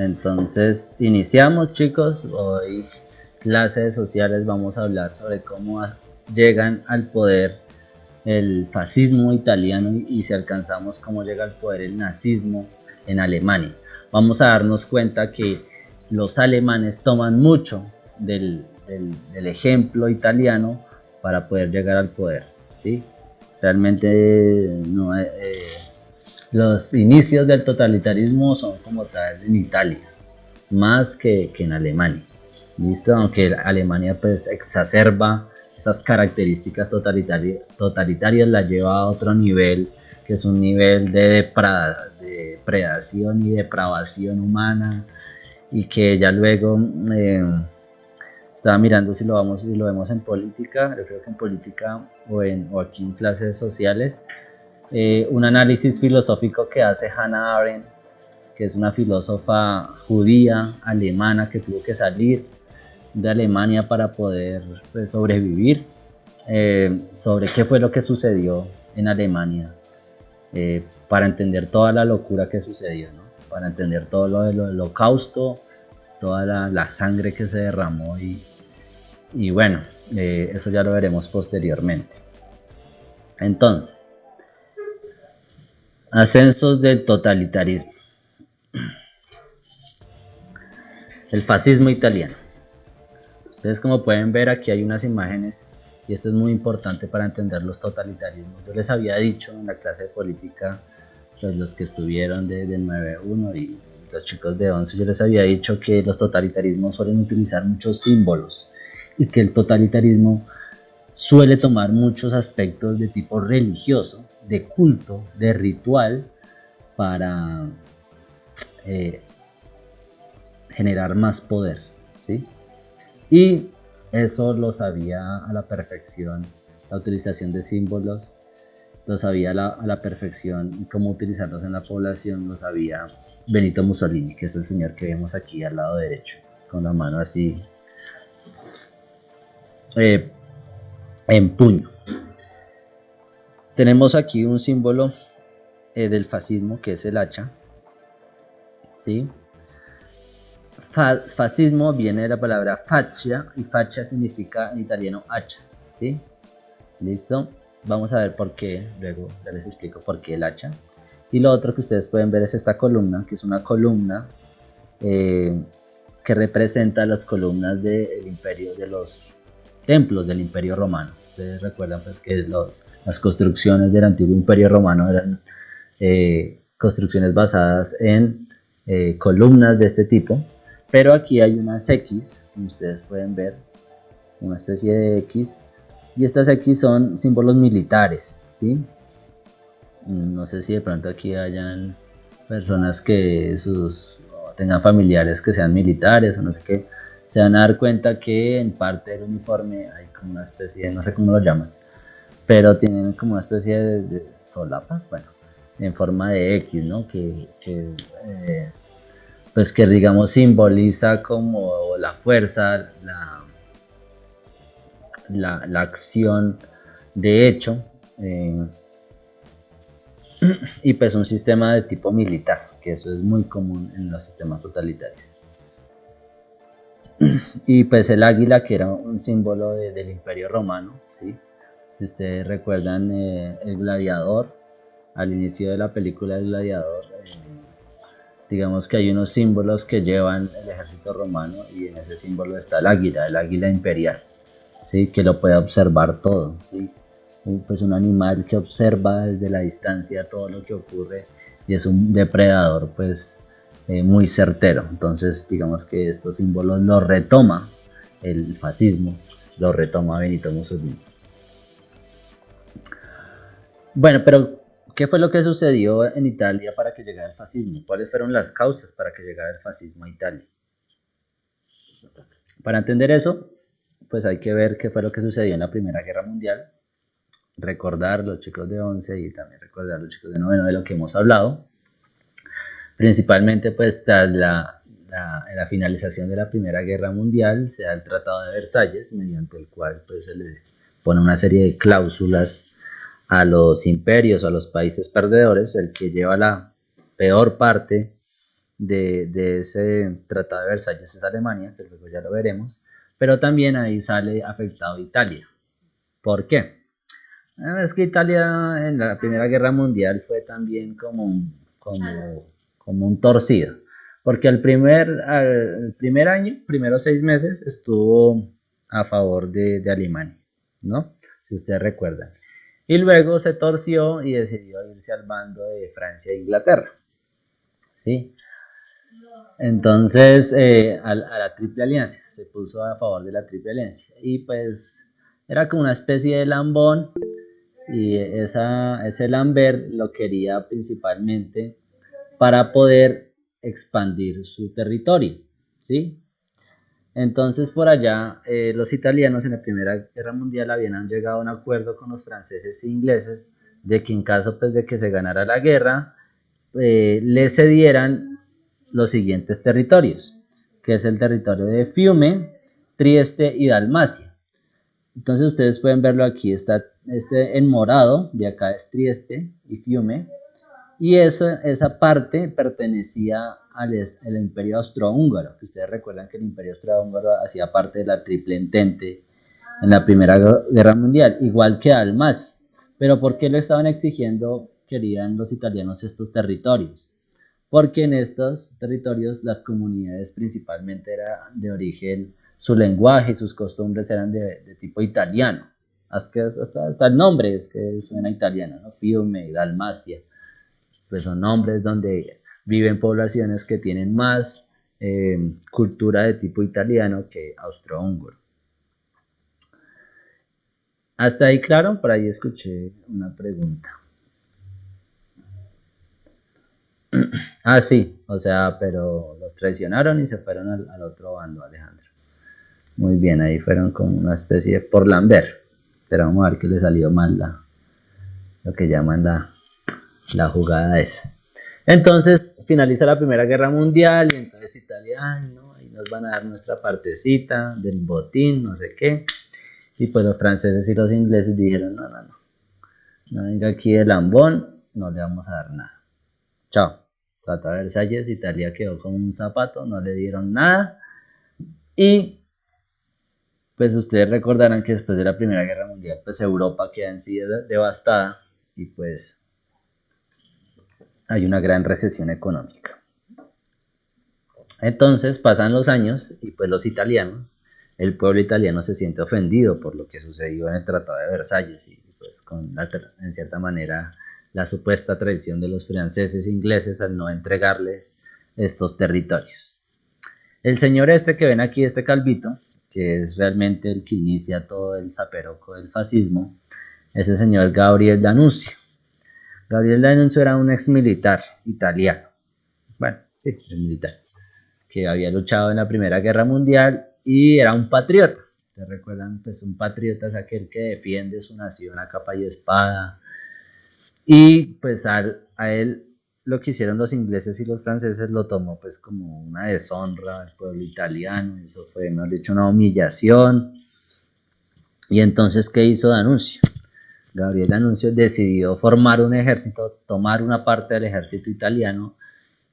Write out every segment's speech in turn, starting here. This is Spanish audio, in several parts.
Entonces, iniciamos, chicos. Hoy, clases sociales, vamos a hablar sobre cómo llegan al poder el fascismo italiano y si alcanzamos cómo llega al poder el nazismo en Alemania. Vamos a darnos cuenta que los alemanes toman mucho del ejemplo italiano para poder llegar al poder, ¿sí? Realmente no, los inicios del totalitarismo son como tal en Italia, más que en Alemania. ¿Listo? Aunque Alemania pues exacerba esas características totalitarias, la lleva a otro nivel, que es un nivel de predación y depravación humana, y que ya luego estaba mirando si lo vemos en política. Yo creo que en política o aquí en clases sociales, un análisis filosófico que hace Hannah Arendt, que es una filósofa judía alemana que tuvo que salir de Alemania para poder pues, sobrevivir, sobre qué fue lo que sucedió en Alemania, para entender toda la locura que sucedió, ¿no? Para entender todo lo del holocausto, toda la sangre que se derramó y bueno, eso ya lo veremos posteriormente. Entonces, ascensos del totalitarismo. El fascismo italiano. Ustedes, como pueden ver, aquí hay unas imágenes y esto es muy importante para entender los totalitarismos. Yo les había dicho en la clase de política, pues los que estuvieron de 9-1 y los chicos de 11, yo les había dicho que los totalitarismos suelen utilizar muchos símbolos y que el totalitarismo suele tomar muchos aspectos de tipo religioso, de culto, de ritual, para generar más poder, ¿sí? Y eso lo sabía a la perfección, la utilización de símbolos, lo sabía a la perfección, y cómo utilizarlos en la población lo sabía Benito Mussolini, que es el señor que vemos aquí al lado derecho, con la mano así en puño. Tenemos aquí un símbolo del fascismo, que es el hacha, ¿sí? Fascismo viene de la palabra faccia, y faccia significa en italiano hacha, ¿sí? ¿Listo? Vamos a ver por qué, luego ya les explico por qué el hacha. Y lo otro que ustedes pueden ver es esta columna, que es una columna que representa las columnas del imperio, de los templos del imperio romano. Ustedes recuerdan pues que las construcciones del antiguo imperio romano eran construcciones basadas en columnas de este tipo, pero aquí hay unas X, como ustedes pueden ver, una especie de X, y estas X son símbolos militares, ¿sí? No sé si de pronto aquí hayan personas que tengan familiares que sean militares o no sé qué, se van a dar cuenta que en parte del uniforme hay como una especie de, no sé cómo lo llaman, pero tienen como una especie de solapas, bueno, en forma de X, ¿no? Pues que digamos simboliza como la fuerza, la acción de hecho, y pues un sistema de tipo militar, que eso es muy común en los sistemas totalitarios. Y pues el águila, que era un símbolo del imperio romano, ¿sí? Si ustedes recuerdan el gladiador, al inicio de la película El Gladiador, digamos que hay unos símbolos que llevan el ejército romano, y en ese símbolo está el águila imperial, ¿sí? Que lo puede observar todo, ¿sí? Pues un animal que observa desde la distancia todo lo que ocurre y es un depredador pues muy certero. Entonces digamos que estos símbolos los retoma el fascismo, los retoma Benito Mussolini. Bueno, pero ¿qué fue lo que sucedió en Italia para que llegara el fascismo? ¿Cuáles fueron las causas para que llegara el fascismo a Italia? Para entender eso, pues hay que ver qué fue lo que sucedió en la Primera Guerra Mundial, recordar los chicos de 11 y también recordar los chicos de 9 de lo que hemos hablado. Principalmente pues tras la finalización de la Primera Guerra Mundial se da el Tratado de Versalles, mediante el cual pues se le pone una serie de cláusulas a los imperios o a los países perdedores. El que lleva la peor parte de ese Tratado de Versalles es Alemania, que luego ya lo veremos, pero también ahí sale afectado Italia. ¿Por qué? Es que Italia en la Primera Guerra Mundial fue también como un torcido, porque al primer año, primeros 6 meses, estuvo a favor de Alemania, ¿no? Si ustedes recuerdan. Y luego se torció y decidió irse al bando de Francia e Inglaterra, ¿sí? Entonces, a la Triple Alianza, se puso a favor de la Triple Alianza. Y pues era como una especie de lambón y ese Lambert lo quería principalmente para poder expandir su territorio, ¿sí? Entonces por allá los italianos en la Primera Guerra Mundial habían llegado a un acuerdo con los franceses e ingleses de que en caso pues, de que se ganara la guerra, le cedieran los siguientes territorios, que es el territorio de Fiume, Trieste y Dalmacia. Entonces ustedes pueden verlo aquí, está en morado, de acá es Trieste y Fiume, y esa parte pertenecía al Imperio Austrohúngaro, que ustedes recuerdan que el Imperio Austrohúngaro hacía parte de la Triple Entente en la Primera Guerra Mundial, igual que Dalmacia. Pero ¿por qué lo estaban exigiendo, querían los italianos, estos territorios? Porque en estos territorios las comunidades principalmente eran de origen, su lenguaje y sus costumbres eran de tipo italiano. Hasta el nombre es que suena italiano, ¿no? Fiume, Dalmacia, pues son nombres donde viven poblaciones que tienen más cultura de tipo italiano que austrohúngaro. Hasta ahí, claro, por ahí escuché una pregunta. Ah, sí, o sea, pero los traicionaron y se fueron al otro bando, Alejandro. Muy bien, ahí fueron como una especie de por Lambert. Pero vamos a ver que le salió mal lo que llaman la jugada esa. Entonces finaliza la Primera Guerra Mundial y entonces Italia, ay, no, ahí nos van a dar nuestra partecita del botín, no sé qué. Y pues los franceses y los ingleses dijeron, no venga aquí de lambón, no le vamos a dar nada. Chao. Tratado de Versalles, Italia quedó con un zapato, no le dieron nada. Y pues ustedes recordarán que después de la Primera Guerra Mundial, pues Europa queda en sí devastada y pues hay una gran recesión económica. Entonces pasan los años y pues los italianos, el pueblo italiano se siente ofendido por lo que sucedió en el Tratado de Versalles y pues en cierta manera la supuesta traición de los franceses e ingleses al no entregarles estos territorios. El señor este que ven aquí, este calvito, que es realmente el que inicia todo el zaperoco del fascismo, es el señor Gabriel D'Annunzio. Gabriel D'Annunzio era un ex militar italiano. Bueno, sí, es militar, que había luchado en la Primera Guerra Mundial y era un patriota. ¿Te recuerdan? Pues un patriota es aquel que defiende su nación a capa y espada. Y pues a él lo que hicieron los ingleses y los franceses lo tomó pues como una deshonra al pueblo italiano. Eso fue, mejor dicho, una humillación. Y entonces, ¿qué hizo D'Annunzio? Gabriel D'Annunzio decidió formar un ejército, tomar una parte del ejército italiano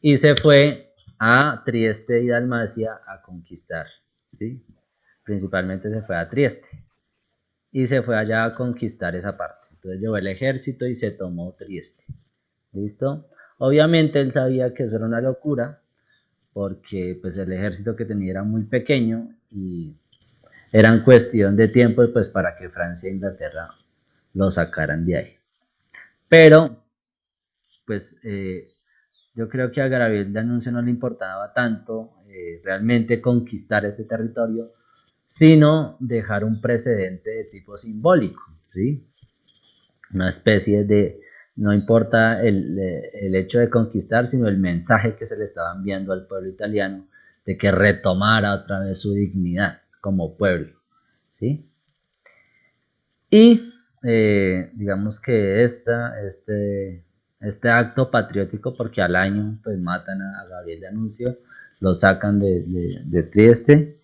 y se fue a Trieste y Dalmacia a conquistar, ¿sí? Principalmente se fue a Trieste y se fue allá a conquistar esa parte. Entonces llevó el ejército y se tomó Trieste. ¿Listo? Obviamente él sabía que eso era una locura porque pues el ejército que tenía era muy pequeño y eran cuestión de tiempo pues para que Francia e Inglaterra lo sacaran de ahí. Pero pues yo creo que a Gabriel D'Annunzio no le importaba tanto realmente conquistar ese territorio, sino dejar un precedente de tipo simbólico, ¿sí? Una especie de, no importa el hecho de conquistar, sino el mensaje que se le estaba enviando al pueblo italiano de que retomara otra vez su dignidad como pueblo, ¿sí? Y digamos que este acto patriótico, porque al año pues matan a Gabriel D'Annunzio, lo sacan de Trieste,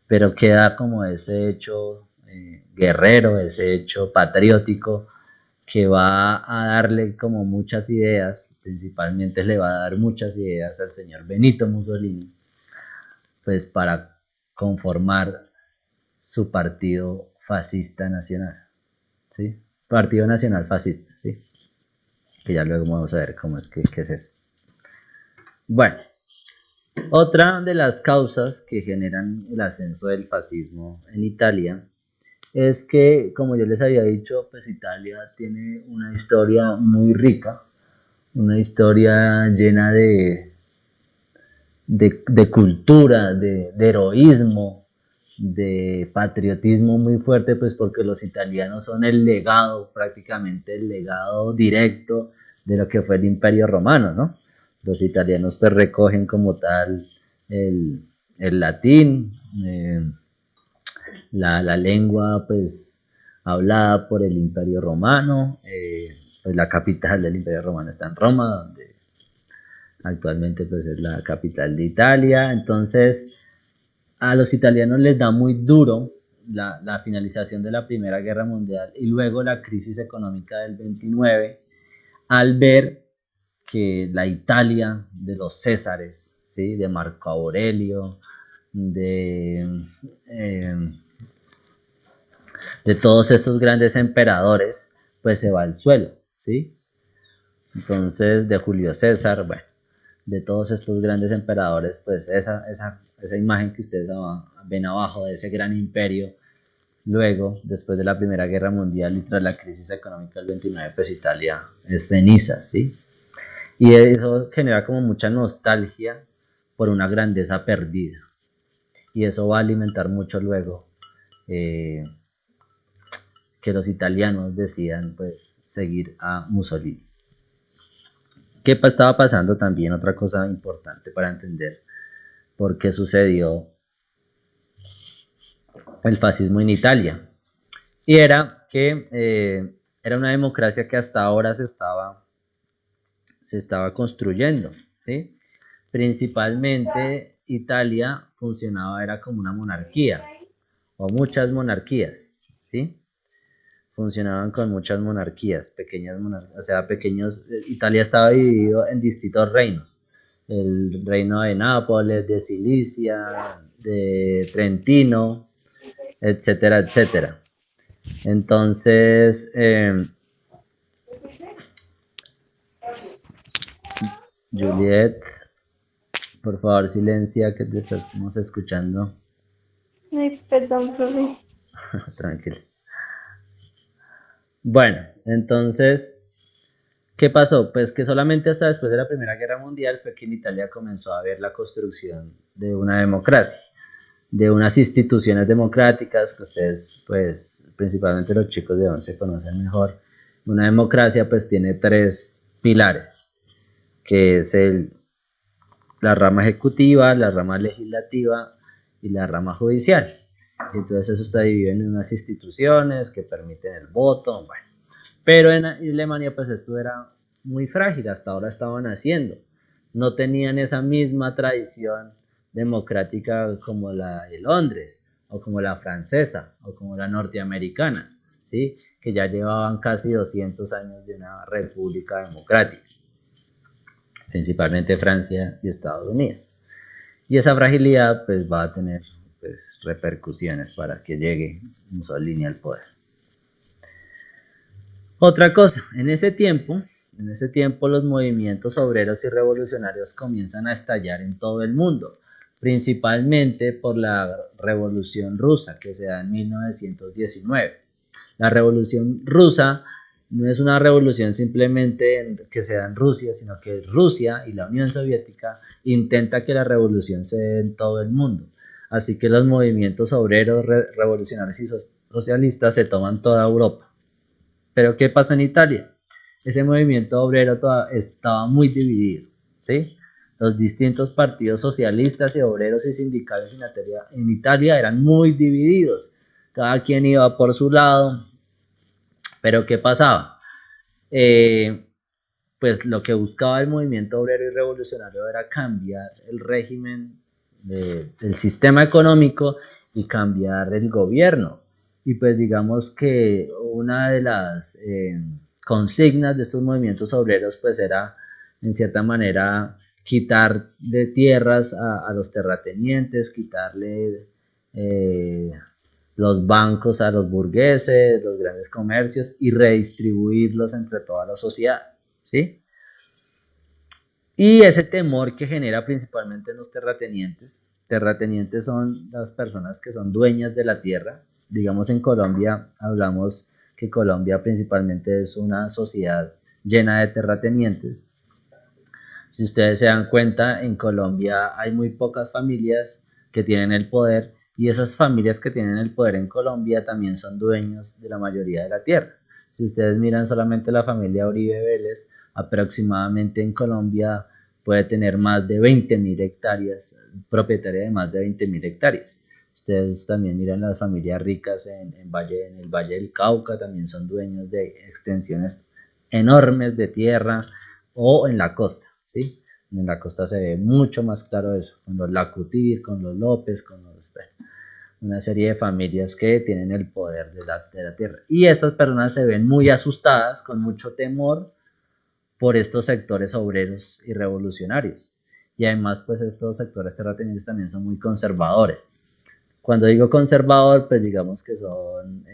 pero queda como ese hecho guerrero, ese hecho patriótico que va a darle como muchas ideas, principalmente le va a dar muchas ideas al señor Benito Mussolini, pues para conformar su partido fascista nacional, ¿sí? Partido Nacional Fascista, ¿sí? Que ya luego vamos a ver cómo es qué es eso. Bueno, otra de las causas que generan el ascenso del fascismo en Italia es que, como yo les había dicho, pues Italia tiene una historia muy rica, una historia llena de cultura, de heroísmo, de patriotismo muy fuerte, pues porque los italianos son el legado, prácticamente el legado directo de lo que fue el Imperio Romano, ¿no? Los italianos pues recogen como tal el, el latín, la lengua pues hablada por el Imperio Romano, pues la capital del Imperio Romano está en Roma, donde actualmente pues es la capital de Italia. Entonces a los italianos les da muy duro la finalización de la Primera Guerra Mundial y luego la crisis económica del 29 al ver que la Italia de los Césares, ¿sí? De Marco Aurelio, eh, de todos estos grandes emperadores, pues se va al suelo, ¿sí? Entonces, de Julio César, bueno, de todos estos grandes emperadores, pues esa imagen que ustedes ven abajo de ese gran imperio, luego, después de la Primera Guerra Mundial y tras la crisis económica del 29, pues Italia es cenizas, ¿sí? Y eso genera como mucha nostalgia por una grandeza perdida. Y eso va a alimentar mucho luego eh, que los italianos decidan pues seguir a Mussolini. ¿Qué estaba pasando también? Otra cosa importante para entender por qué sucedió el fascismo en Italia. Y era que era una democracia que hasta ahora se estaba construyendo, ¿sí? Principalmente Italia funcionaba, era como una monarquía, o muchas monarquías, ¿sí? Funcionaban con muchas monarquías, pequeñas monarquías, o sea, pequeños, Italia estaba dividido en distintos reinos, el reino de Nápoles, de Sicilia, de Trentino, etcétera, etcétera. Entonces, Juliet, por favor, silencia que te estamos escuchando. Ay, perdón, profe. Tranquilo. Bueno, entonces, ¿qué pasó? Pues que solamente hasta después de la Primera Guerra Mundial fue que en Italia comenzó a haber la construcción de una democracia, de unas instituciones democráticas que ustedes, pues, principalmente los chicos de 11 conocen mejor. Una democracia, pues, tiene tres pilares, que es la rama ejecutiva, la rama legislativa y la rama judicial. Entonces eso está dividido en unas instituciones que permiten el voto, bueno. Pero en Alemania pues esto era muy frágil, hasta ahora estaban haciendo. No tenían esa misma tradición democrática como la de Londres, o como la francesa, o como la norteamericana, ¿sí? Que ya llevaban casi 200 años de una república democrática, principalmente Francia y Estados Unidos. Y esa fragilidad pues va a tener pues, repercusiones para que llegue Mussolini al poder. Otra cosa, en ese tiempo los movimientos obreros y revolucionarios comienzan a estallar en todo el mundo, principalmente por la Revolución Rusa que se da en 1919. La Revolución Rusa no es una revolución simplemente que se da en Rusia, sino que Rusia y la Unión Soviética intenta que la revolución se dé en todo el mundo. Así que los movimientos obreros, revolucionarios y socialistas se toman toda Europa. Pero ¿qué pasa en Italia? Ese movimiento obrero estaba muy dividido, ¿sí? Los distintos partidos socialistas y obreros y sindicales en Italia eran muy divididos. Cada quien iba por su lado. Pero ¿qué pasaba? Pues lo que buscaba el movimiento obrero y revolucionario era cambiar el régimen del sistema económico y cambiar el gobierno. Y pues digamos que una de las consignas de estos movimientos obreros pues era en cierta manera quitar de tierras a los terratenientes, quitarle los bancos a los burgueses, los grandes comercios y redistribuirlos entre toda la sociedad, ¿sí? Y ese temor que genera principalmente en los terratenientes son las personas que son dueñas de la tierra. Digamos en Colombia, hablamos que Colombia principalmente es una sociedad llena de terratenientes. Si ustedes se dan cuenta, en Colombia hay muy pocas familias que tienen el poder y esas familias que tienen el poder en Colombia también son dueños de la mayoría de la tierra. Si ustedes miran solamente la familia Uribe Vélez, aproximadamente en Colombia puede tener más de 20.000 hectáreas, propietaria de más de 20.000 hectáreas. Ustedes también miran las familias ricas en el Valle del Cauca, también son dueños de extensiones enormes de tierra o en la costa, ¿sí? En la costa se ve mucho más claro eso, con los Lacutir, con los López, con los... una serie de familias que tienen el poder de la tierra. Y estas personas se ven muy asustadas, con mucho temor, por estos sectores obreros y revolucionarios. Y además, pues estos sectores terratenientes también son muy conservadores. Cuando digo conservador, pues digamos que son...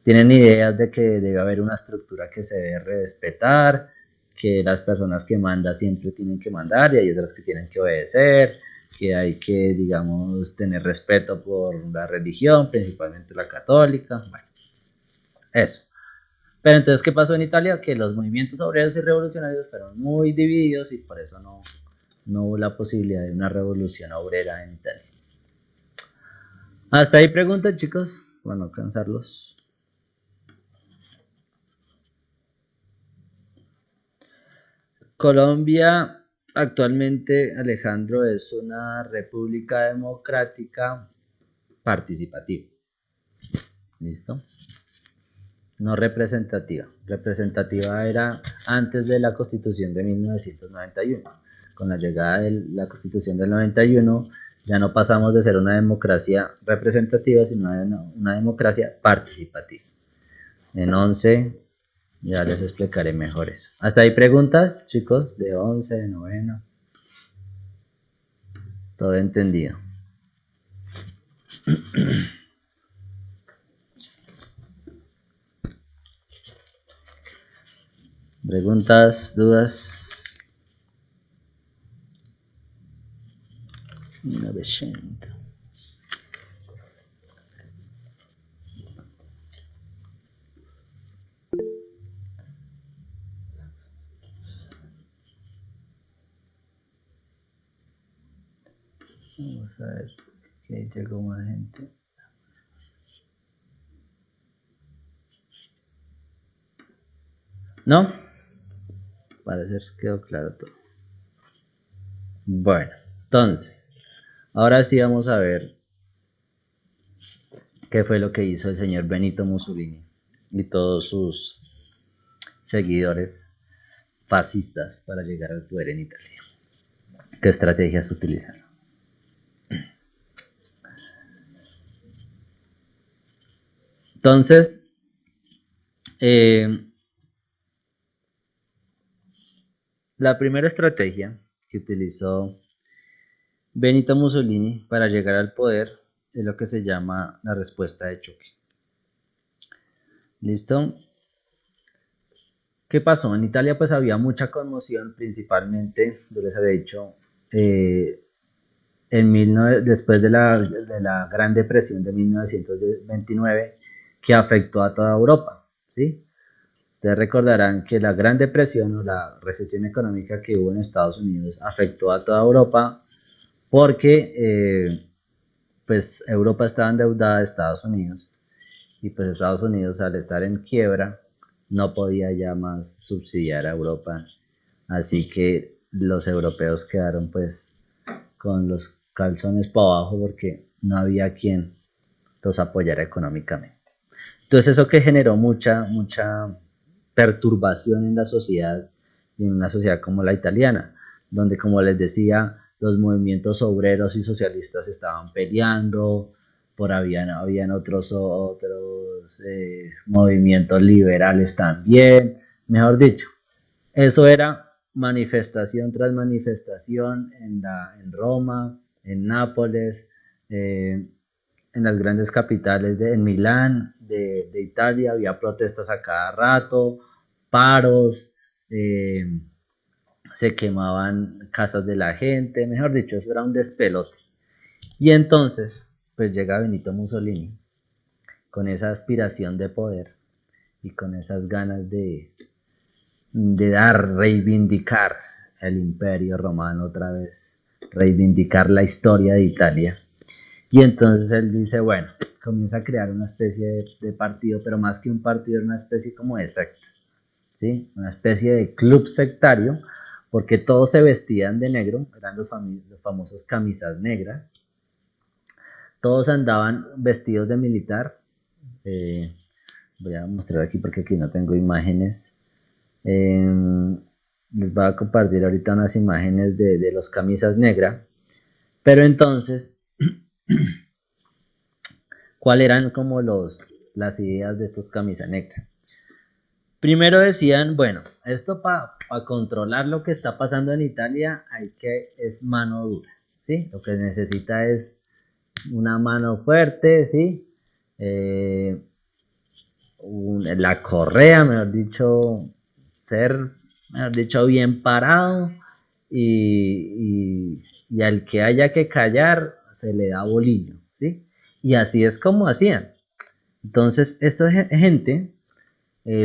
tienen ideas de que debe haber una estructura que se debe respetar, que las personas que mandan siempre tienen que mandar y hay otras que tienen que obedecer, que hay que, digamos, tener respeto por la religión, principalmente la católica. Bueno, eso. Pero entonces, ¿qué pasó en Italia? Que los movimientos obreros y revolucionarios fueron muy divididos y por eso no hubo la posibilidad de una revolución obrera en Italia. Hasta ahí preguntas, chicos, para no cansarlos. Colombia actualmente, Alejandro, es una república democrática participativa. ¿Listo? No representativa. Representativa era antes de la Constitución de 1991. Con la llegada de la Constitución del 91 ya no pasamos de ser una democracia representativa, sino una democracia participativa. En 11 ya les explicaré mejor eso. ¿Hasta ahí preguntas, chicos? De 11, de noveno. Todo entendido. Preguntas, dudas. 900. Vamos a ver que llegó más gente. ¿No? Parece que quedó claro todo. Bueno, entonces, ahora sí vamos a ver qué fue lo que hizo el señor Benito Mussolini y todos sus seguidores fascistas para llegar al poder en Italia. ¿Qué estrategias utilizaron? Entonces, la primera estrategia que utilizó Benito Mussolini para llegar al poder es lo que se llama la respuesta de choque. ¿Listo? ¿Qué pasó? En Italia pues había mucha conmoción, principalmente, yo les había dicho, después de la Gran Depresión de 1929, que afectó a toda Europa, ¿sí? Ustedes recordarán que la Gran Depresión o la recesión económica que hubo en Estados Unidos afectó a toda Europa porque pues Europa estaba endeudada de Estados Unidos y pues Estados Unidos al estar en quiebra no podía ya más subsidiar a Europa, así que los europeos quedaron pues con los calzones para abajo porque no había quien los apoyara económicamente. Entonces eso que generó mucha perturbación en la sociedad y en una sociedad como la italiana, donde como les decía, los movimientos obreros y socialistas estaban peleando, habían otros movimientos liberales también, mejor dicho, eso era manifestación tras manifestación en Roma, en Nápoles, en las grandes capitales, en Milán, de Italia, había protestas a cada rato, paros, se quemaban casas de la gente, mejor dicho, eso era un despelote. Y entonces, pues llega Benito Mussolini con esa aspiración de poder y con esas ganas de reivindicar el imperio romano otra vez, reivindicar la historia de Italia. Y entonces él dice, bueno, comienza a crear una especie de partido, pero más que un partido, una especie como de secta, ¿sí? Una especie de club sectario, porque todos se vestían de negro, eran los famosos camisas negras, todos andaban vestidos de militar. Voy a mostrar aquí porque aquí no tengo imágenes. Les voy a compartir ahorita unas imágenes de los camisas negras. Pero entonces, ¿cuáles eran como las ideas de estos camisas negras? Primero decían, bueno, esto para controlar lo que está pasando en Italia es mano dura, ¿sí? Lo que necesita es una mano fuerte, ¿sí? La correa, mejor dicho, mejor dicho, bien parado y al que haya que callar se le da bolillo, ¿sí? Y así es como hacían. Entonces, esta gente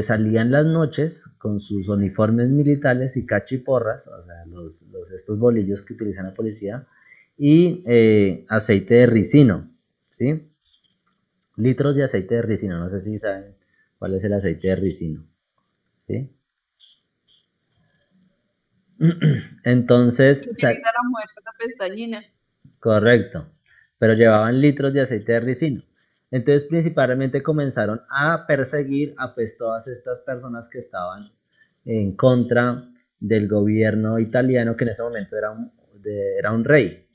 salían las noches con sus uniformes militares y cachiporras, o sea, estos bolillos que utilizan la policía, y aceite de ricino, ¿sí? Litros de aceite de ricino, no sé si saben cuál es el aceite de ricino, ¿sí? Entonces, utiliza la mujer para la pestañina. Correcto, pero llevaban litros de aceite de ricino. Entonces, principalmente comenzaron a perseguir a pues todas estas personas que estaban en contra del gobierno italiano, que en ese momento era un rey,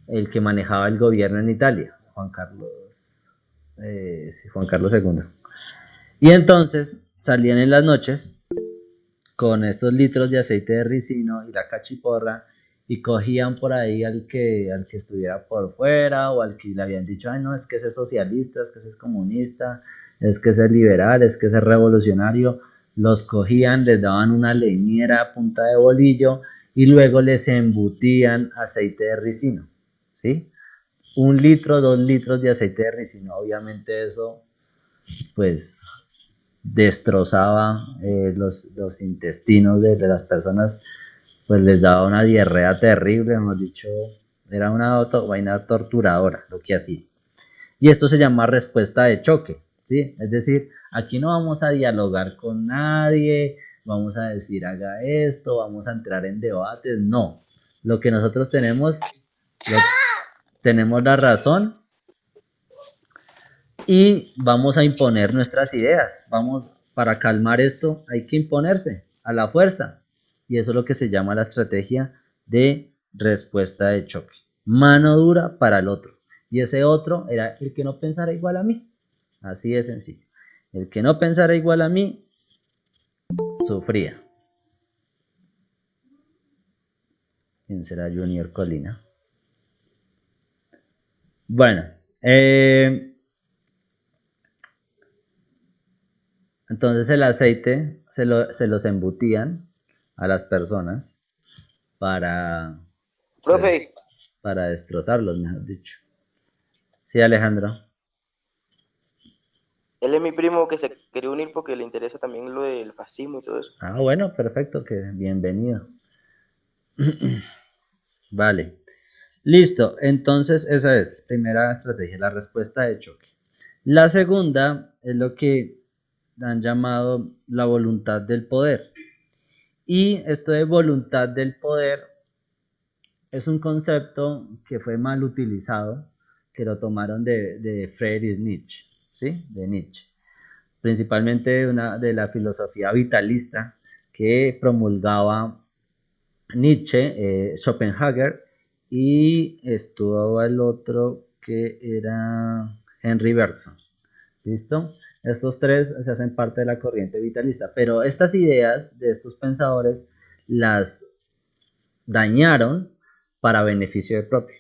el que manejaba el gobierno en Italia, Juan Carlos II. Y entonces salían en las noches con estos litros de aceite de ricino y la cachiporra y cogían por ahí al que estuviera por fuera o al que le habían dicho, ay no, es que ese es socialista, es que ese es comunista, es que ese es liberal, es que ese es revolucionario, los cogían, les daban una leñera a punta de bolillo y luego les embutían aceite de ricino, ¿sí? 1 litro, 2 litros de aceite de ricino, obviamente eso pues destrozaba los intestinos de las personas, pues les daba una diarrea terrible, hemos dicho, era una vaina torturadora lo que hacía. Y esto se llama respuesta de choque, ¿sí? Es decir, aquí no vamos a dialogar con nadie, vamos a decir haga esto, vamos a entrar en debates, no. Lo que nosotros tenemos la razón y vamos a imponer nuestras ideas. Para calmar esto hay que imponerse a la fuerza. Y eso es lo que se llama la estrategia de respuesta de choque. Mano dura para el otro. Y ese otro era el que no pensara igual a mí. Así de sencillo. El que no pensara igual a mí, sufría. ¿Quién será Junior Colina? Bueno, entonces el aceite se los embutían a las personas para, Profe, para destrozarlos, mejor dicho. Sí, Alejandro. él es mi primo que se quería unir porque le interesa también lo del fascismo y todo eso. Ah, bueno, perfecto, que bienvenido. Vale. Listo, entonces esa es primera estrategia, la respuesta de choque. La segunda es lo que han llamado la voluntad del poder. Y esto de voluntad del poder es un concepto que fue mal utilizado, que lo tomaron de Friedrich Nietzsche, ¿sí? De Nietzsche. Principalmente de la filosofía vitalista que promulgaba Nietzsche, Schopenhauer y estuvo el otro, que era Henry Bergson. ¿Listo? Estos tres se hacen parte de la corriente vitalista, pero estas ideas de estos pensadores las dañaron para beneficio propio,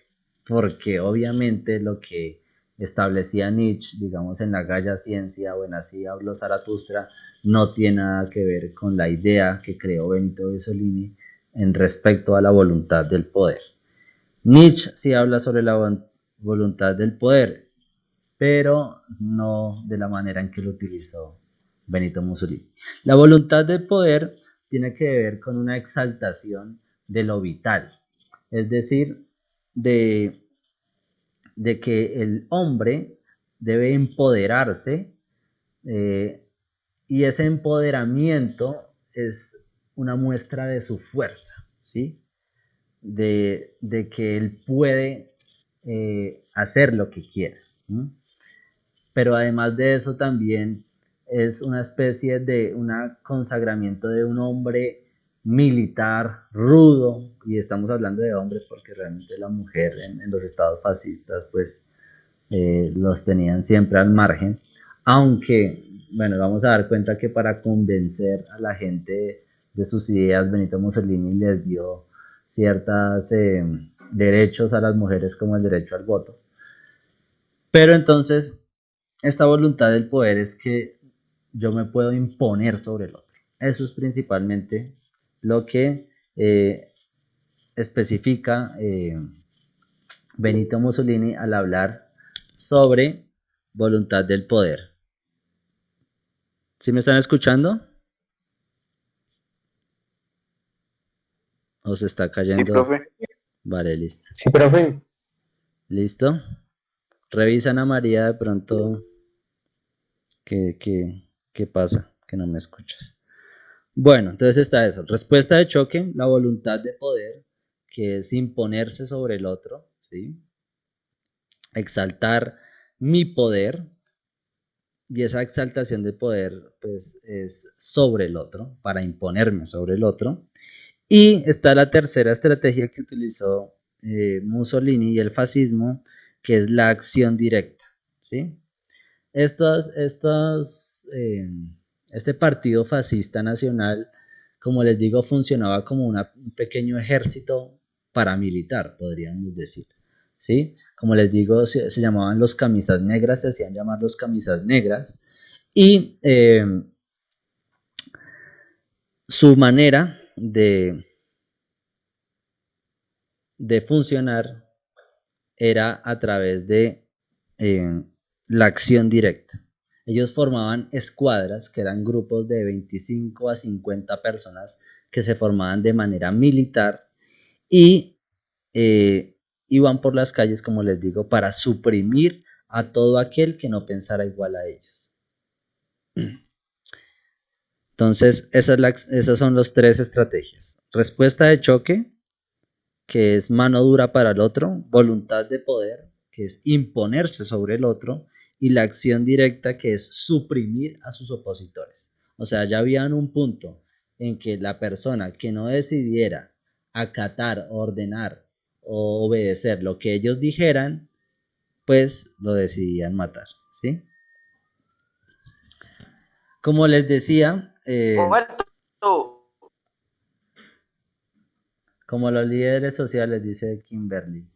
porque obviamente lo que establecía Nietzsche, digamos en la Gaia Ciencia o en Así habló Zaratustra, no tiene nada que ver con la idea que creó Benito Mussolini en respecto a la voluntad del poder. Nietzsche sí habla sobre la voluntad del poder, pero no de la manera en que lo utilizó Benito Mussolini. La voluntad del poder tiene que ver con una exaltación de lo vital, es decir, de que el hombre debe empoderarse y ese empoderamiento es una muestra de su fuerza, ¿sí? De que él puede hacer lo que quiera. ¿sí? Pero además de eso también es una especie de un consagramiento de un hombre militar rudo, y estamos hablando de hombres porque realmente la mujer en los estados fascistas pues los tenían siempre al margen, aunque bueno, vamos a dar cuenta que para convencer a la gente de sus ideas Benito Mussolini les dio ciertos derechos a las mujeres como el derecho al voto. Pero entonces esta voluntad del poder es que yo me puedo imponer sobre el otro. Eso es principalmente lo que especifica Benito Mussolini al hablar sobre voluntad del poder. ¿Sí me están escuchando? ¿O se está cayendo? Sí, profe. Vale, listo. Sí, profe. ¿Listo? Revisan a María de pronto. ¿Qué pasa? Que no me escuchas. Bueno, entonces está eso. Respuesta de choque, la voluntad de poder, que es imponerse sobre el otro, ¿sí? Exaltar mi poder, y esa exaltación de poder, pues, es sobre el otro, para imponerme sobre el otro. Y está la tercera estrategia que utilizó Mussolini y el fascismo, que es la acción directa, ¿sí? Este partido fascista nacional, como les digo, funcionaba como un pequeño ejército paramilitar, podríamos decir, ¿sí? Como les digo, se llamaban los camisas negras, se hacían llamar los camisas negras, y su manera de funcionar era a través de la acción directa. Ellos formaban escuadras, que eran grupos de 25 a 50 personas que se formaban de manera militar y iban por las calles, como les digo, para suprimir a todo aquel que no pensara igual a ellos. Entonces, esas son las tres estrategias. Respuesta de choque, que es mano dura para el otro, voluntad de poder, que es imponerse sobre el otro, y la acción directa, que es suprimir a sus opositores. O sea, ya había un punto en que la persona que no decidiera acatar, ordenar o obedecer lo que ellos dijeran, pues lo decidían matar, ¿sí? Como les decía, como los líderes sociales, dice Kimberly,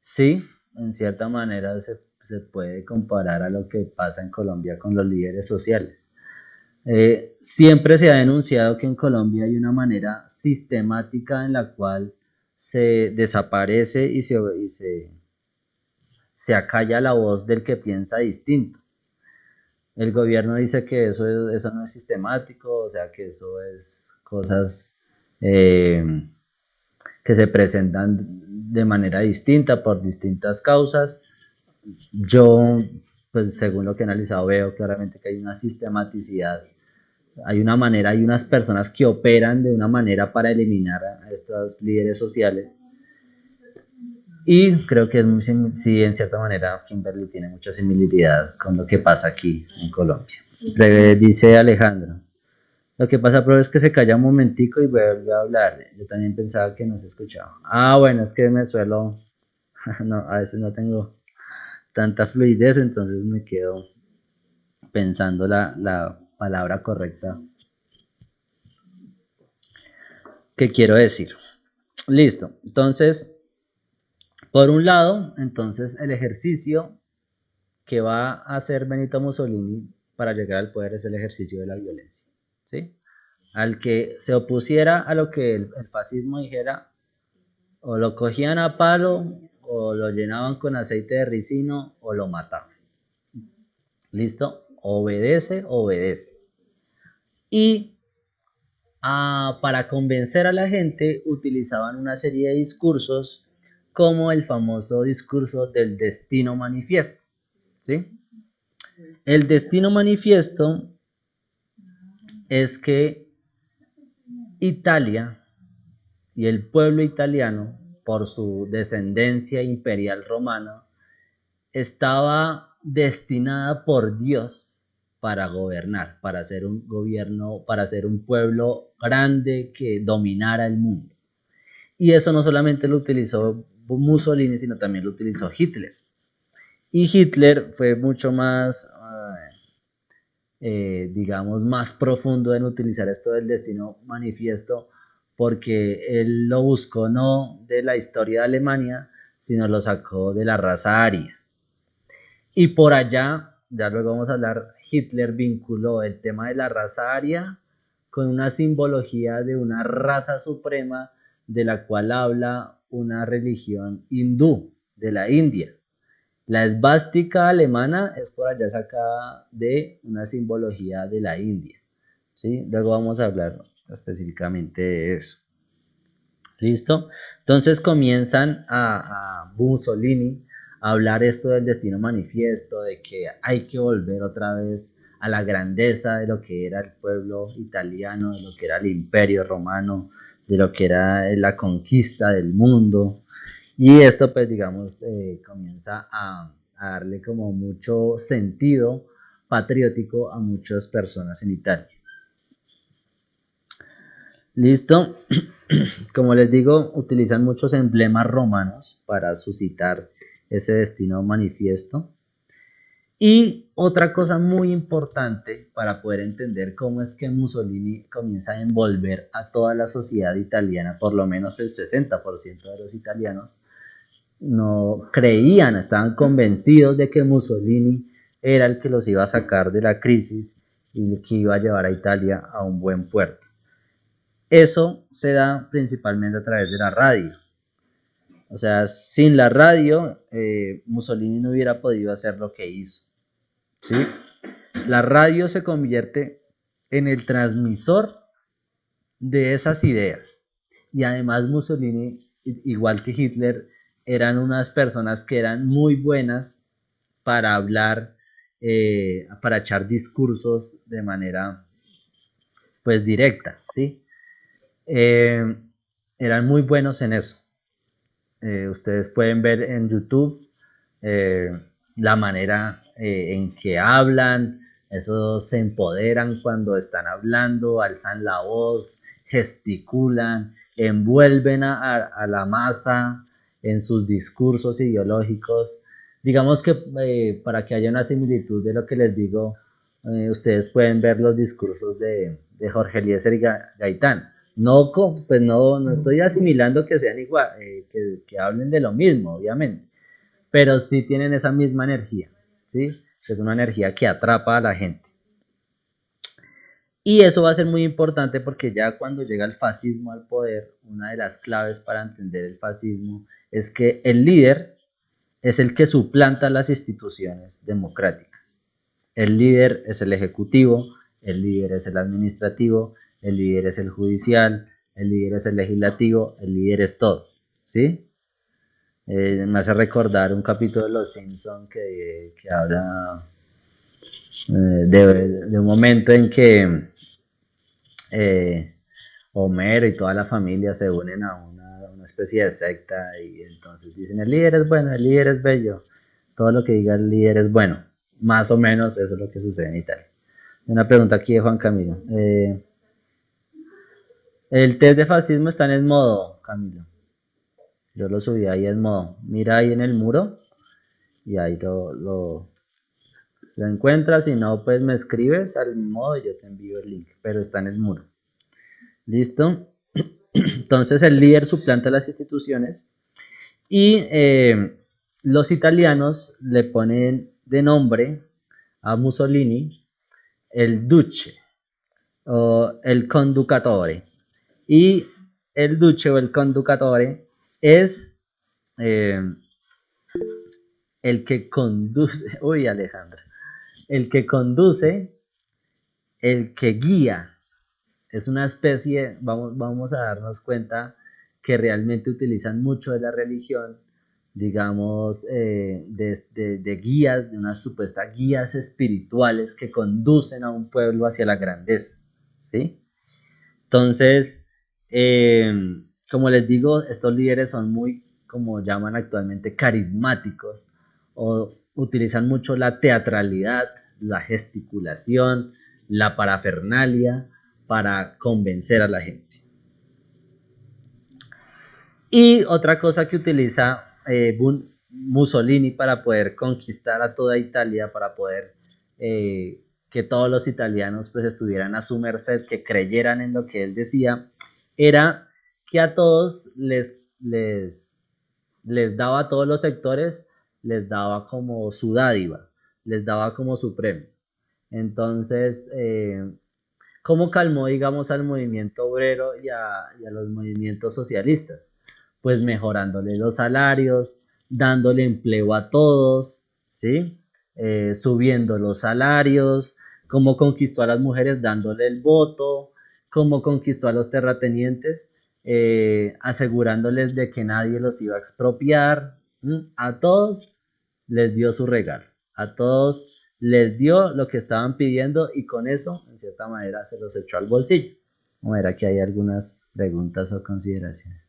sí, en cierta manera se puede comparar a lo que pasa en Colombia con los líderes sociales. Siempre se ha denunciado que en Colombia hay una manera sistemática en la cual se desaparece y se acalla la voz del que piensa distinto. El gobierno dice que eso no es sistemático, o sea que eso es cosas que se presentan de manera distinta por distintas causas. Yo, pues según lo que he analizado, veo claramente que hay una sistematicidad, hay una manera, hay unas personas que operan de una manera para eliminar a estos líderes sociales. Y creo que sí, en cierta manera, Kimberly tiene mucha similitud con lo que pasa aquí en Colombia. Dice Alejandro, lo que pasa, pero es que se calla un momentico y vuelve a hablar. Yo también pensaba que no se escuchaba. Ah, bueno, es que me suelo... no, a veces no tengo tanta fluidez, entonces me quedo pensando la palabra correcta que quiero decir. Listo. Entonces, por un lado, entonces el ejercicio que va a hacer Benito Mussolini para llegar al poder es el ejercicio de la violencia, ¿sí? Al que se opusiera a lo que el fascismo dijera, o lo cogían a palo, o lo llenaban con aceite de ricino, o lo mataban. ¿Listo? Obedece, obedece. Y para convencer a la gente utilizaban una serie de discursos como el famoso discurso del destino manifiesto, ¿sí? El destino manifiesto es que Italia y el pueblo italiano, por su descendencia imperial romana, estaba destinada por Dios para gobernar, para ser un gobierno, para ser un pueblo grande que dominara el mundo. Y eso no solamente lo utilizó Mussolini, sino también lo utilizó Hitler. Y Hitler fue mucho más, digamos, más profundo en utilizar esto del destino manifiesto, porque él lo buscó no de la historia de Alemania, sino lo sacó de la raza aria. Y por allá, ya luego vamos a hablar, Hitler vinculó el tema de la raza aria con una simbología de una raza suprema de la cual habla una religión hindú de la India. La esvástica alemana es por allá sacada de una simbología de la India, ¿sí? Luego vamos a hablar específicamente de eso. ¿Listo? Entonces comienzan a Mussolini a hablar esto del destino manifiesto, de que hay que volver otra vez a la grandeza de lo que era el pueblo italiano, de lo que era el imperio romano, de lo que era la conquista del mundo. Y esto, pues, digamos, comienza a darle como mucho sentido patriótico a muchas personas en Italia. ¿Listo? Como les digo, utilizan muchos emblemas romanos para suscitar ese destino manifiesto. Y otra cosa muy importante para poder entender cómo es que Mussolini comienza a envolver a toda la sociedad italiana, por lo menos el 60% de los italianos, no creían, estaban convencidos de que Mussolini era el que los iba a sacar de la crisis y que iba a llevar a Italia a un buen puerto. Eso se da principalmente a través de la radio. O sea, sin la radio, Mussolini no hubiera podido hacer lo que hizo, ¿sí? La radio se convierte en el transmisor de esas ideas. Y además Mussolini, igual que Hitler, eran unas personas que eran muy buenas para hablar, para echar discursos de manera, pues, directa, ¿sí? Eran muy buenos en eso. Ustedes pueden ver en YouTube la manera en que hablan, eso se empoderan cuando están hablando, alzan la voz, gesticulan, envuelven a la masa en sus discursos ideológicos. Digamos que para que haya una similitud de lo que les digo, ustedes pueden ver los discursos de Jorge Eliezer Gaitán. No, pues no estoy asimilando que sean igual, que hablen de lo mismo, obviamente, pero sí tienen esa misma energía, ¿sí? Es una energía que atrapa a la gente. Y eso va a ser muy importante porque ya cuando llega el fascismo al poder, una de las claves para entender el fascismo es que el líder es el que suplanta las instituciones democráticas. El líder es el ejecutivo, el líder es el administrativo, el líder es el judicial, el líder es el legislativo, el líder es todo, ¿sí? Me hace recordar un capítulo de Los Simpson que habla de un momento en que Homero y toda la familia se unen a una especie de secta y entonces dicen, el líder es bueno, el líder es bello, todo lo que diga el líder es bueno. Más o menos eso es lo que sucede en Italia. Una pregunta aquí de Juan Camilo. El test de fascismo está en el modo, Camilo. Yo lo subí ahí en modo. Mira ahí en el muro. y ahí lo encuentras. Si no, pues me escribes al modo y yo te envío el link, pero está en el muro. ¿Listo? Entonces el líder suplanta las instituciones y los italianos le ponen de nombre a Mussolini el duce o el conducatore. Y el duce o el conducatore es el que conduce, uy Alejandra, el que conduce, el que guía. Es una especie, vamos a darnos cuenta que realmente utilizan mucho de la religión, digamos, de guías, de unas supuestas guías espirituales que conducen a un pueblo hacia la grandeza, ¿sí? Entonces, como les digo, estos líderes son muy, como llaman actualmente, carismáticos, o utilizan mucho la teatralidad, la gesticulación, la parafernalia para convencer a la gente. Y otra cosa que utiliza Mussolini para poder conquistar a toda Italia, para poder que todos los italianos pues estuvieran a su merced, que creyeran en lo que él decía, era que a todos les daba, a todos los sectores, les daba como su dádiva, les daba como su premio. Entonces, ¿cómo calmó, digamos, al movimiento obrero y a los movimientos socialistas? Pues mejorándole los salarios, dándole empleo a todos, ¿sí? Subiendo los salarios, cómo conquistó a las mujeres dándole el voto, cómo conquistó a los terratenientes, asegurándoles de que nadie los iba a expropiar. A todos les dio su regalo, a todos les dio lo que estaban pidiendo y con eso, en cierta manera, se los echó al bolsillo. Vamos a ver, aquí hay algunas preguntas o consideraciones.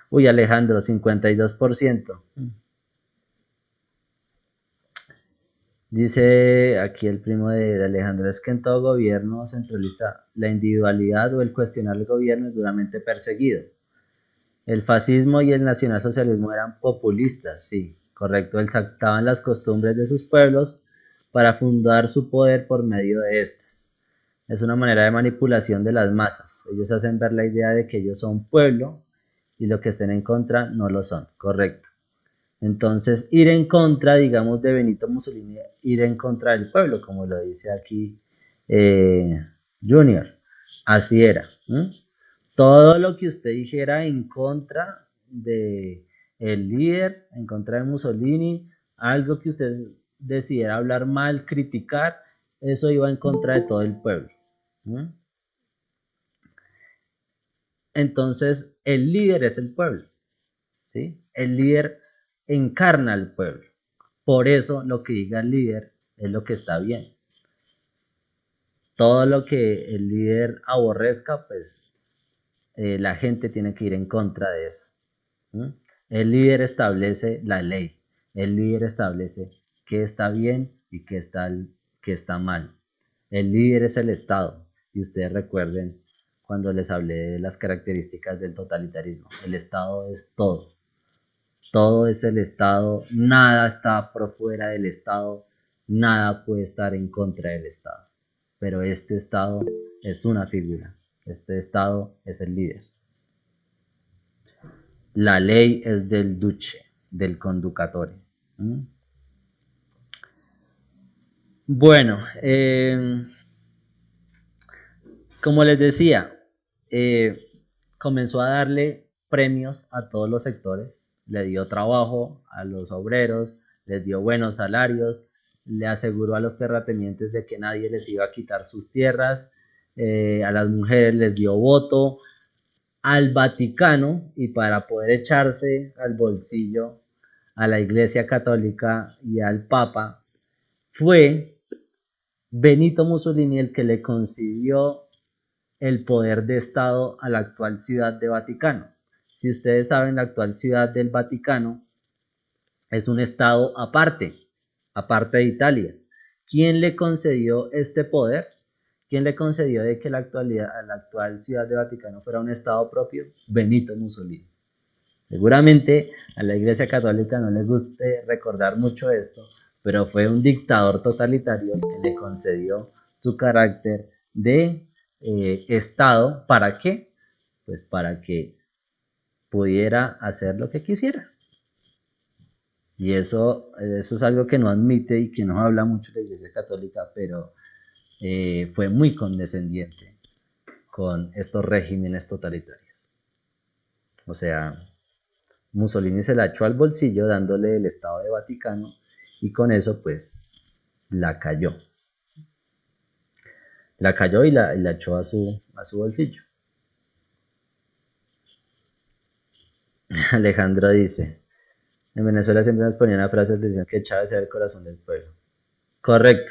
Uy, Alejandro, 52%. Dice aquí el primo de Alejandro, es que en todo gobierno centralista la individualidad o el cuestionar el gobierno es duramente perseguido. El fascismo y el nacionalsocialismo eran populistas, sí, correcto, exaltaban las costumbres de sus pueblos para fundar su poder por medio de estas. Es una manera de manipulación de las masas. Ellos hacen ver la idea de que ellos son pueblo y lo que estén en contra no lo son, correcto. Entonces, ir en contra, digamos, de Benito Mussolini, ir en contra del pueblo, como lo dice aquí Junior. Así era. Todo lo que usted dijera en contra de el líder, en contra de Mussolini, algo que usted decidiera hablar mal, criticar, eso iba en contra de todo el pueblo. Entonces, el líder es el pueblo, ¿sí? El líder encarna al pueblo. Por eso lo que diga el líder es lo que está bien. Todo lo que el líder aborrezca, pues la gente tiene que ir en contra de eso. El líder establece la ley. El líder establece qué está bien y qué está mal. El líder es el Estado. Y ustedes recuerden cuando les hablé de las características del totalitarismo. El Estado es todo. Todo es el Estado. Nada está por fuera del Estado. Nada puede estar en contra del Estado. Pero este Estado es una figura. Este Estado es el líder. La ley es del duce, del conducatore. Bueno, como les decía, comenzó a darle premios a todos los sectores, le dio trabajo a los obreros, les dio buenos salarios, le aseguró a los terratenientes de que nadie les iba a quitar sus tierras, a las mujeres les dio voto, al Vaticano, y para poder echarse al bolsillo a la Iglesia Católica y al Papa, fue Benito Mussolini el que le concedió el poder de Estado a la actual ciudad de Vaticano. Si ustedes saben, la actual ciudad del Vaticano es un estado aparte de Italia. ¿Quién le concedió este poder? ¿Quién le concedió de que la actual ciudad de Vaticano fuera un estado propio? Benito Mussolini. Seguramente a la Iglesia Católica no le guste recordar mucho esto, pero fue un dictador totalitario que le concedió su carácter de Estado. ¿Para qué? Pues para que pudiera hacer lo que quisiera. Y eso es algo que no admite y que no habla mucho la Iglesia Católica, pero fue muy condescendiente con estos regímenes totalitarios. O sea, Mussolini se la echó al bolsillo dándole el Estado de Vaticano y con eso pues la cayó. La cayó y la echó a su bolsillo. Alejandro dice, en Venezuela siempre nos ponían a frases que decían que Chávez era el corazón del pueblo. Correcto.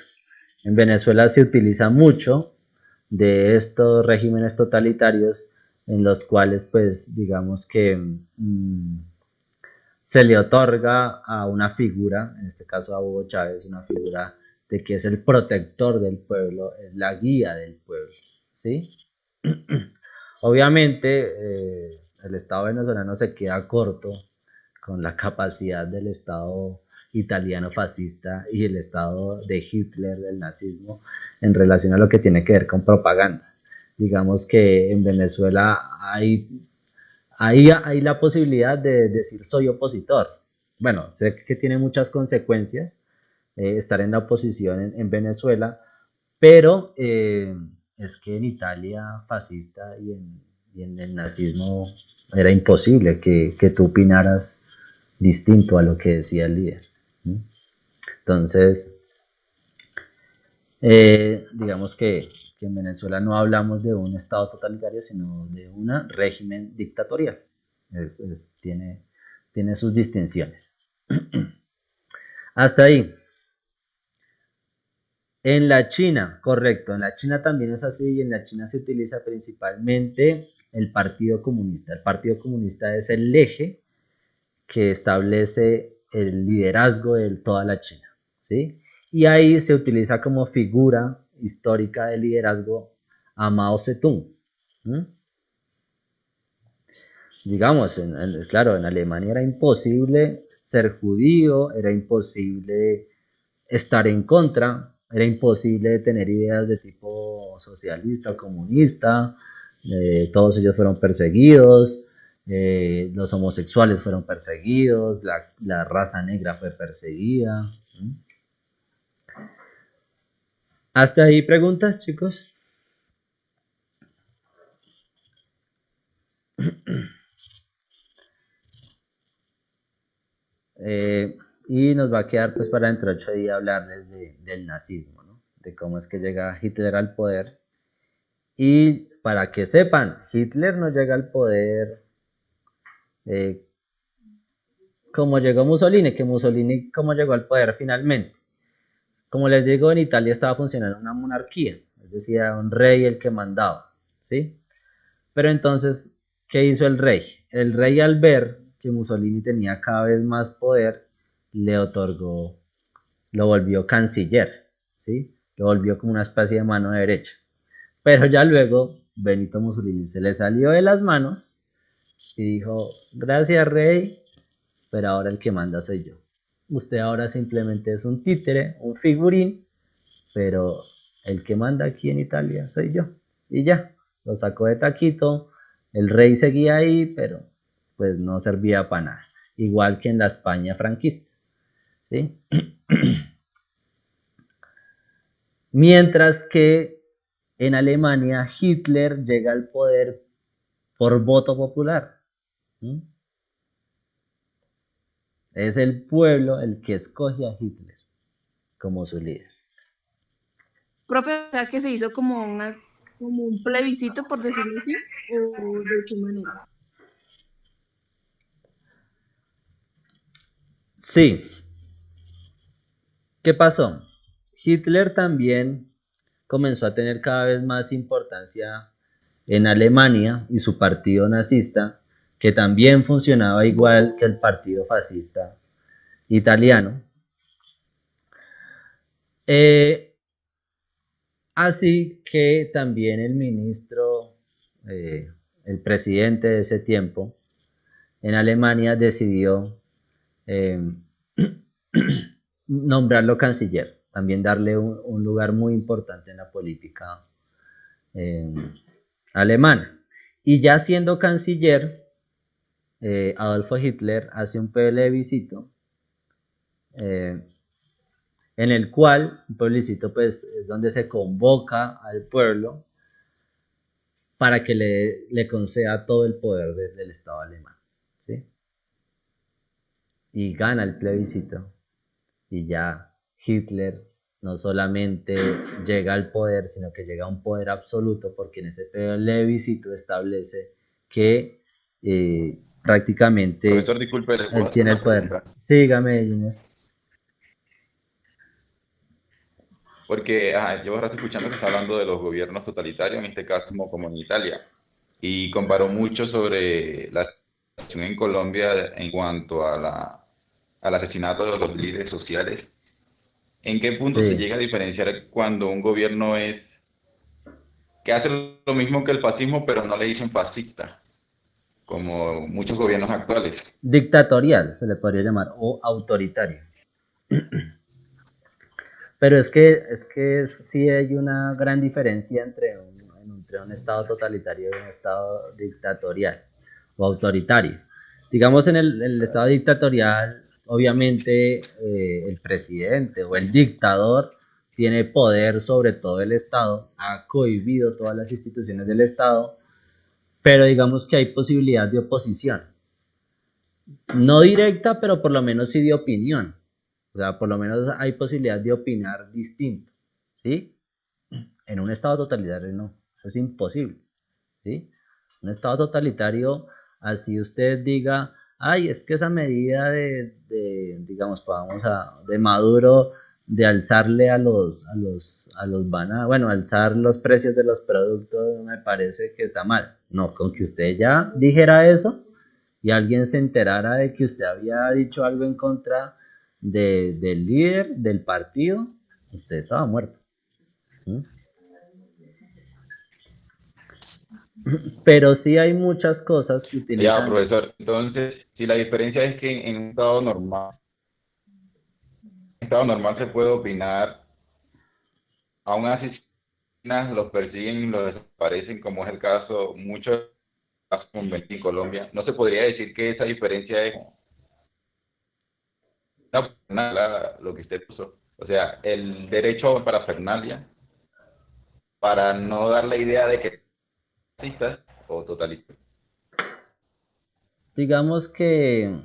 En Venezuela se utiliza mucho de estos regímenes totalitarios en los cuales pues digamos que se le otorga a una figura, en este caso a Hugo Chávez, una figura de que es el protector del pueblo, es la guía del pueblo, ¿sí? Obviamente el Estado venezolano se queda corto con la capacidad del Estado italiano fascista y el Estado de Hitler, del nazismo, en relación a lo que tiene que ver con propaganda. Digamos que en Venezuela hay la posibilidad de decir soy opositor. Bueno, sé que tiene muchas consecuencias estar en la oposición en Venezuela, pero es que en Italia fascista y en el nazismo era imposible que tú opinaras distinto a lo que decía el líder. Entonces, digamos que en Venezuela no hablamos de un estado totalitario, sino de un régimen dictatorial. Tiene sus distinciones. Hasta ahí. En la China, correcto, en la China también es así y en la China se utiliza principalmente el Partido Comunista. El Partido Comunista es el eje que establece el liderazgo de toda la China, ¿sí? Y ahí se utiliza como figura histórica de liderazgo a Mao Zedong. Digamos, claro, en Alemania era imposible ser judío, era imposible estar en contra, era imposible tener ideas de tipo socialista o comunista, todos ellos fueron perseguidos, los homosexuales fueron perseguidos, la raza negra fue perseguida. ¿Hasta ahí preguntas, chicos? Y nos va a quedar pues para dentro de 8 días hablarles del nazismo, ¿no? De cómo es que llega Hitler al poder. Y para que sepan, Hitler no llega al poder como llegó Mussolini, que Mussolini cómo llegó al poder finalmente. Como les digo, en Italia estaba funcionando una monarquía, es decir, era un rey el que mandaba, ¿sí? Pero entonces, ¿qué hizo el rey? El rey, al ver que Mussolini tenía cada vez más poder, le otorgó, lo volvió canciller, ¿sí? Lo volvió como una especie de mano derecha. Pero ya luego Benito Mussolini se le salió de las manos y dijo, gracias rey, pero ahora el que manda soy yo. Usted ahora simplemente es un títere, un figurín, pero el que manda aquí en Italia soy yo. Y ya, lo sacó de taquito, el rey seguía ahí, pero pues no servía para nada. Igual que en la España franquista, ¿sí? Mientras que en Alemania Hitler llega al poder por voto popular. ¿Sí? Es el pueblo el que escoge a Hitler como su líder. Profe, o sea que se hizo como como un plebiscito, por decirlo así, o de qué manera. Sí, ¿qué pasó? Hitler también comenzó a tener cada vez más importancia en Alemania y su partido nazista, que también funcionaba igual que el partido fascista italiano. Así que también el ministro, el presidente de ese tiempo, en Alemania decidió eh, nombrarlo canciller, también darle un lugar muy importante en la política eh, alemana. Y ya siendo canciller, Adolfo Hitler hace un plebiscito eh, en el cual, un plebiscito pues es donde se convoca al pueblo para que le conceda todo el poder del Estado alemán, ¿sí? Y gana el plebiscito y ya Hitler no solamente llega al poder, sino que llega a un poder absoluto, porque en ese plebiscito establece que prácticamente Profesor, disculpe, ¿le puedo él hacer tiene una el poder. pregunta? Sígame, Junior. Porque llevo rato escuchando que está hablando de los gobiernos totalitarios, en este caso como en Italia, y comparó mucho sobre la situación en Colombia en cuanto a al asesinato de los líderes sociales. ¿En qué punto se Sí, llega a diferenciar cuando un gobierno que hace lo mismo que el fascismo, pero no le dicen fascista, como muchos gobiernos actuales? dictatorial se le podría llamar, o autoritario. Pero es que sí hay una gran diferencia entre un estado totalitario y un estado dictatorial o autoritario. Digamos, en el estado dictatorial, obviamente el presidente o el dictador tiene poder sobre todo el estado, ha cohibido todas las instituciones del estado, pero digamos que hay posibilidad de oposición. No directa, pero por lo menos sí de opinión. O sea, por lo menos hay posibilidad de opinar distinto, ¿sí? En un estado totalitario no, eso es imposible, ¿sí? Un estado totalitario, así usted diga, ay, es que esa medida digamos, vamos de Maduro, de alzarle bueno, alzar los precios de los productos, me parece que está mal. No, con que usted ya dijera eso y alguien se enterara de que usted había dicho algo en contra del líder del partido, usted estaba muerto. ¿Mm? Pero sí hay muchas cosas que Ya, utilizan. profesor, entonces, si la diferencia es que en un estado normal se puede opinar, aún así los persiguen, los desaparecen, como es el caso, muchos casos con en Colombia, no se podría decir que esa diferencia es lo que usted puso. O sea, el derecho a parafernalia, para no dar la idea de que fascistas o totalitarios. Digamos que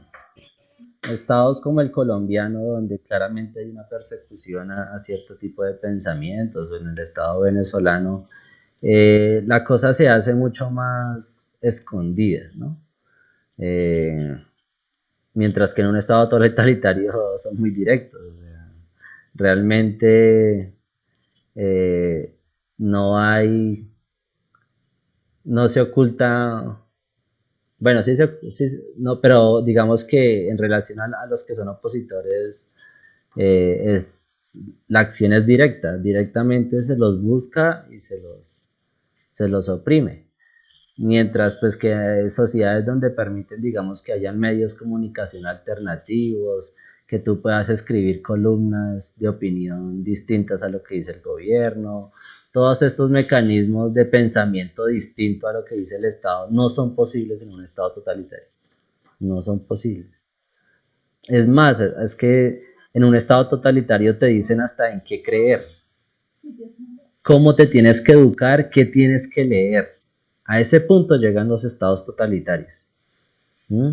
estados como el colombiano, donde claramente hay una persecución a cierto tipo de pensamientos, o en el estado venezolano, la cosa se hace mucho más escondida, ¿no? Eh, Mientras que en un estado totalitario son muy directos, o sea, realmente eh, no hay, no se oculta. Bueno, sí, sí, no, pero digamos que en relación a los que son opositores, la acción es directa, directamente se los busca y se los oprime. Mientras pues que hay sociedades donde permiten, digamos, que hayan medios de comunicación alternativos, que tú puedas escribir columnas de opinión distintas a lo que dice el gobierno, todos estos mecanismos de pensamiento distinto a lo que dice el Estado no son posibles en un Estado totalitario, no son posibles. Es más, es que en un Estado totalitario te dicen hasta en qué creer, cómo te tienes que educar, qué tienes que leer. A ese punto llegan los estados totalitarios. ¿Mm?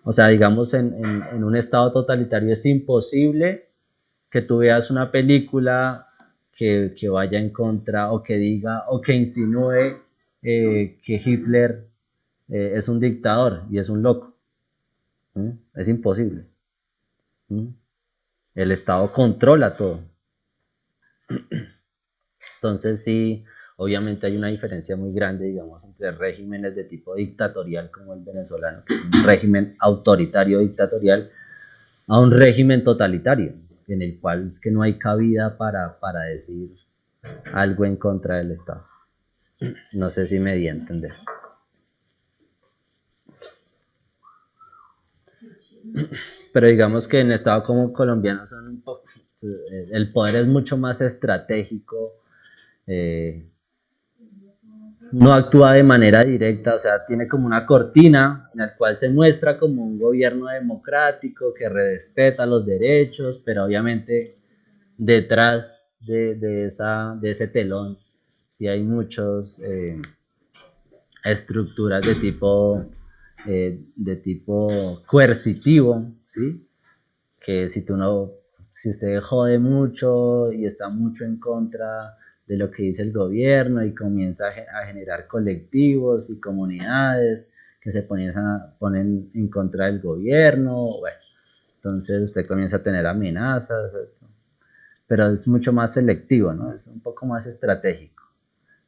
O sea, digamos, en un estado totalitario es imposible que tú veas una película que vaya en contra o que diga o que insinúe que Hitler es un dictador y es un loco. ¿Mm? Es imposible. ¿Mm? El Estado controla todo. Entonces sí, obviamente hay una diferencia muy grande, digamos, entre regímenes de tipo dictatorial como el venezolano, que es un régimen autoritario dictatorial, a un régimen totalitario, en el cual es que no hay cabida para decir algo en contra del Estado. No sé si me di a entender. pero digamos que en el Estado como colombiano son un poco, el poder es mucho más estratégico, eh, no actúa de manera directa, o sea, tiene como una cortina en la cual se muestra como un gobierno democrático que respeta los derechos, pero obviamente detrás de ese telón sí hay muchos estructuras de tipo coercitivo, ¿sí? Que si usted jode mucho y está mucho en contra de lo que dice el gobierno y comienza a generar colectivos y comunidades que ponen en contra del gobierno, bueno, entonces usted comienza a tener amenazas, eso. Pero es mucho más selectivo, ¿no? Es un poco más estratégico,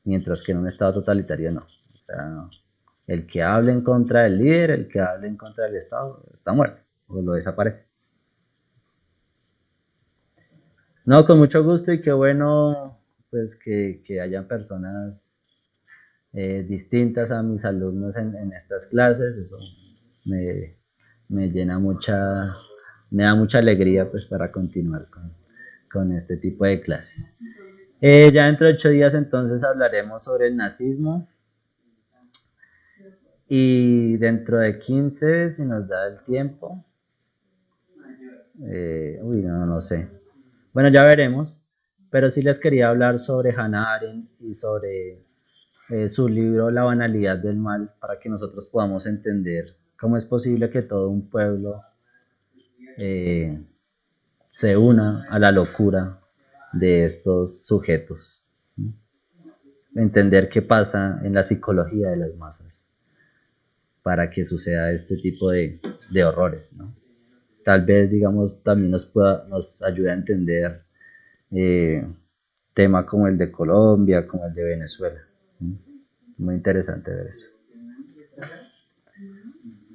mientras que en un estado totalitario no. O sea, el que hable en contra del líder, el que hable en contra del Estado, está muerto o lo desaparece. No, con mucho gusto y qué bueno pues que hayan personas distintas a mis alumnos en estas clases. Eso me, me llena me da mucha alegría pues para continuar con este tipo de clases. Ya dentro de 8 días entonces hablaremos sobre el nazismo y dentro de 15, si nos da el tiempo, no sé. Bueno, ya veremos, pero sí les quería hablar sobre Hannah Arendt y sobre su libro La banalidad del mal para que nosotros podamos entender cómo es posible que todo un pueblo eh, se una a la locura de estos sujetos. ¿Sí? Entender qué pasa en la psicología de las masas para que suceda este tipo de horrores, ¿no? Tal vez, digamos, también nos ayude a entender eh, temas como el de Colombia, como el de Venezuela. ¿Sí? Muy interesante ver eso.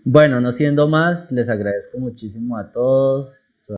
Bueno, no siendo más, les agradezco muchísimo a todos.